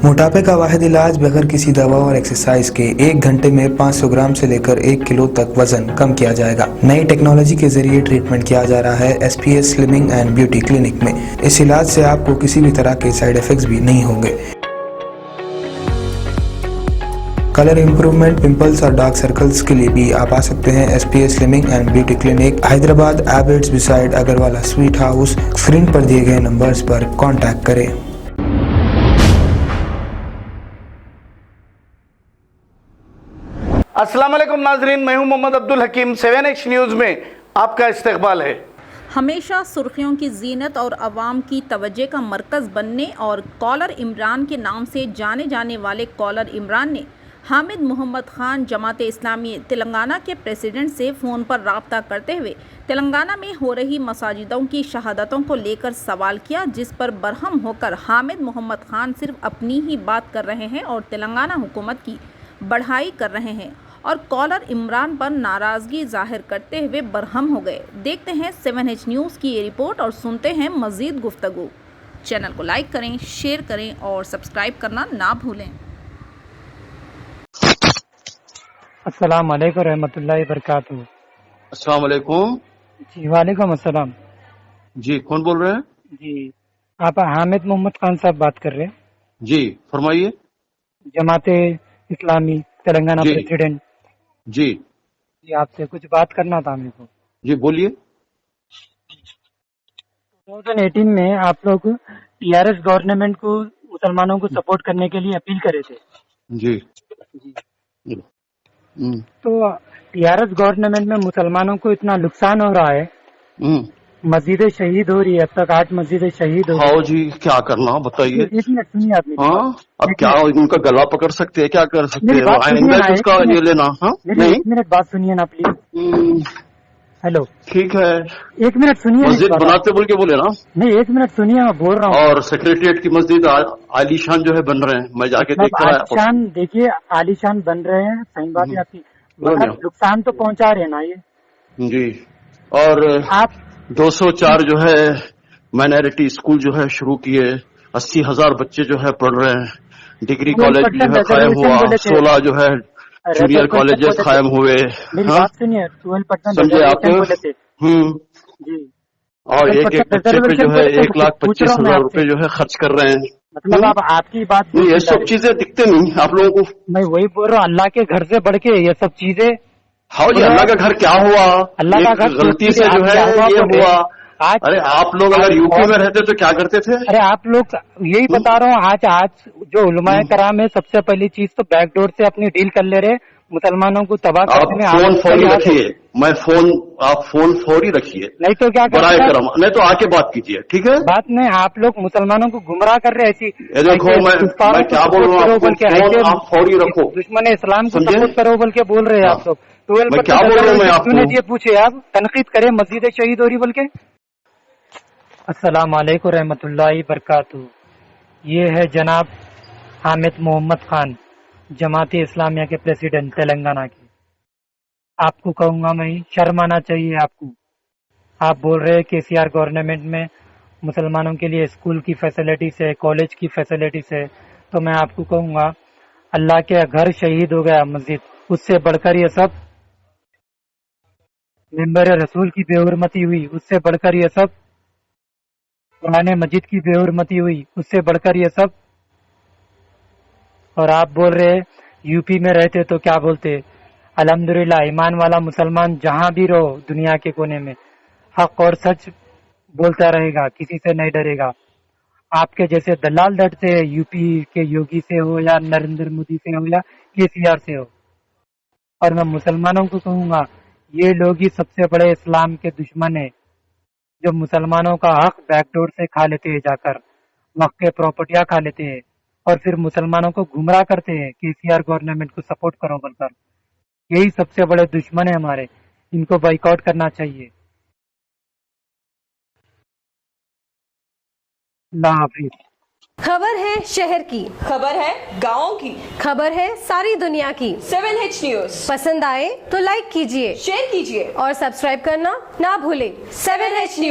موٹاپے کا واحد علاج بغیر کسی دوا اور ایکسرسائز کے 1 گھنٹے میں 500 گرام سے لے کر 1 کلو تک وزن کم کیا جائے گا۔ نئی ٹیکنالوجی کے ذریعے ٹریٹمنٹ کیا جا رہا ہے S P S slimming and beauty clinic میں۔ اس علاج سے آپ کو کسی بھی طرح کے سائیڈ ایفیکٹس بھی نہیں ہوں گے۔ کلر امپروومنٹ، پمپلز اور ڈارک سرکلز کے لیے بھی آپ آ سکتے ہیں S P S slimming and beauty clinic, Hyderabad, Abbots beside Agarwala sweet house. Screen پر دیے گئے نمبرز پر کانٹیکٹ کریں۔ السلام علیکم ناظرین، میں ہوں محمد عبدالحکیم۔ 7H نیوز میں آپ کا استقبال ہے۔ ہمیشہ سرخیوں کی زینت اور عوام کی توجہ کا مرکز بننے اور کالر عمران کے نام سے جانے جانے والے کالر عمران نے حامد محمد خان جماعت اسلامی تلنگانہ کے پریزیڈنٹ سے فون پر رابطہ کرتے ہوئے تلنگانہ میں ہو رہی مساجدوں کی شہادتوں کو لے کر سوال کیا، جس پر برہم ہو کر حامد محمد خان صرف اپنی ہی بات کر رہے ہیں اور تلنگانہ حکومت کی بڑھائی کر رہے ہیں اور کالر عمران پر ناراضگی ظاہر کرتے ہوئے برہم ہو گئے۔ دیکھتے ہیں 7H نیوز کی یہ رپورٹ اور سنتے ہیں مزید گفتگو۔ چینل کو لائک کریں، شیئر کریں اور سبسکرائب کرنا نہ بھولیں۔ السلام علیکم رحمۃ اللہ وبرکاتہ۔ السلام علیکم۔ جی وعلیکم السلام۔ جی کون بول رہے ہیں؟ جی آپ حامد محمد خان صاحب بات کر رہے ہیں؟ جی فرمائیے۔ جماعت اسلامی تلنگانہ پریزیڈنٹ۔ جی جی آپ سے کچھ بات کرنا تھا میرے کو۔ جی بولیے۔ 2018 میں آپ لوگ TRS گورنمنٹ کو مسلمانوں کو سپورٹ کرنے کے لیے اپیل کرے تھے۔ جی تو TRS گورنمنٹ میں مسلمانوں کو اتنا نقصان ہو رہا ہے، مسجدیں شہید ہو رہی ہے، اب تک 8 مسجدیں شہید ہو رہی ہاں جی کیا کرنا بتائیے۔ ایک منٹ سنیے آپ میری ہاں بات۔ اب کیا ان کا گلا پکڑ سکتے ہیں، کیا کر سکتے میری ہیں؟ بات سنیے آئندہ نا، اس کا ایک یہ لینا۔ ہاں نہیں ایک منٹ بات سنیے نا پلیز۔ ہیلو ٹھیک ہے، ایک منٹ سنیے۔ مسجد بناتے بول کے بولے نا۔ نہیں ایک منٹ سنیے، میں بول رہا ہوں۔ اور سیکریٹریٹ کی مسجد عالی شان جو ہے بن رہے ہیں، میں جا کے دیکھ کر آیا۔ عالیشان دیکھیے، عالیشان بن رہے ہیں، صحیح بات ہے آپ کی، مگر نقصان تو پہنچا رہے ہیں نا یہ۔ جی اور آپ 204 جو ہے مائنارٹی اسکول جو ہے شروع کیے، 80,000 بچے جو ہے پڑھ رہے ہیں، ڈگری کالج جو ہے قائم ہوا، 16 جو ہے جونیئر کالجز قائم ہوئے۔ میری بات سنیے، 12% سمجھے آپ؟ جی اور ایک بچے پہ جو ہے 1,25,000 روپے جو ہے خرچ کر رہے ہیں۔ مطلب آپ کی بات یہ سب چیزیں دکھتے نہیں آپ لوگوں کو۔ میں وہی بول رہا ہوں، اللہ کے گھر سے بڑھ کے یہ سب چیزیں۔ ہاں جی، اللہ کا گھر کیا ہوا؟ اللہ کا گھر غلطی سے جو ہے یہ ہوا۔ ارے آپ لوگ اگر یوپی میں رہتے تو کیا کرتے تھے؟ ارے آپ لوگ یہی بتا رہا ہوں، آج جو علماء کرام ہے، سب سے پہلی چیز تو بیک ڈور سے اپنی ڈیل کر لے رہے مسلمانوں کو تباہ کرنے میں۔ آپ فون فوری رکھیے، آپ فون فوری رکھیے، نہیں تو کیا برائے کرم، نہیں تو آ کے بات کیجیے، ٹھیک ہے؟ بات میں آپ لوگ مسلمانوں کو گمراہ کر رہے ایسی۔ دیکھو میں کیا بول رہا ہوں، فون آپ فوری رکھو۔ دشمن اسلام کو سپورٹ کرو بول کے بول رہے ہیں آپ لوگ۔ میں کیا بول رہا ہوں، میں آپ کو پوچھے، آپ تنقید کرے مسجد شہید ہو رہی بول کے۔ السلام علیکم رحمۃ اللہ وبرکاتہ۔ یہ ہے جناب حامد محمد خان، جماعت اسلامیہ کے پریزیڈنٹ تلنگانہ کے۔ آپ کو کہوں گا میں، شرم آنا چاہیے آپ کو۔ آپ بول رہے ہیں KCR گورنمنٹ میں مسلمانوں کے لیے اسکول کی فیسلٹیز ہے، کالج کی فیسلٹیز ہے، تو میں آپ کو کہوں گا اللہ کے گھر شہید ہو گیا مسجد، اس سے بڑھ کر یہ سب ممبر رسول کی بے حرمتی ہوئی، اس سے بڑھ کر یہ سب قرآن مجید کی بے حرمتی ہوئی، اس سے بڑھ کر یہ سب۔ اور آپ بول رہے یوپی میں رہتے تو کیا بولتے؟ الحمدللہ ایمان والا مسلمان جہاں بھی رہو دنیا کے کونے میں حق اور سچ بولتا رہے گا، کسی سے نہیں ڈرے گا۔ آپ کے جیسے دلال ڈرتے ہیں، یوپی کے یوگی سے ہو یا نریندر مودی سے ہو یا KCR سے ہو۔ اور میں مسلمانوں کو کہوں گا، یہ لوگ ہی سب سے بڑے اسلام کے دشمن ہیں، جو مسلمانوں کا حق بیک ڈور سے کھا لیتے ہیں، جا کر وقت کے پراپرٹیاں کھا لیتے ہیں اور پھر مسلمانوں کو گمراہ کرتے ہیں KCR گورنمنٹ کو سپورٹ کرو بول کر۔ یہی سب سے بڑے دشمن ہیں ہمارے، ان کو بائیکاٹ کرنا چاہیے۔ اللہ حافظ۔ خبر ہے شہر کی، خبر ہے گاؤں کی، خبر ہے ساری دنیا کی۔ 7H نیوز پسند آئے تو لائک کیجئے، شیئر کیجیے اور سبسکرائب کرنا نہ بھولیں۔ 7H news.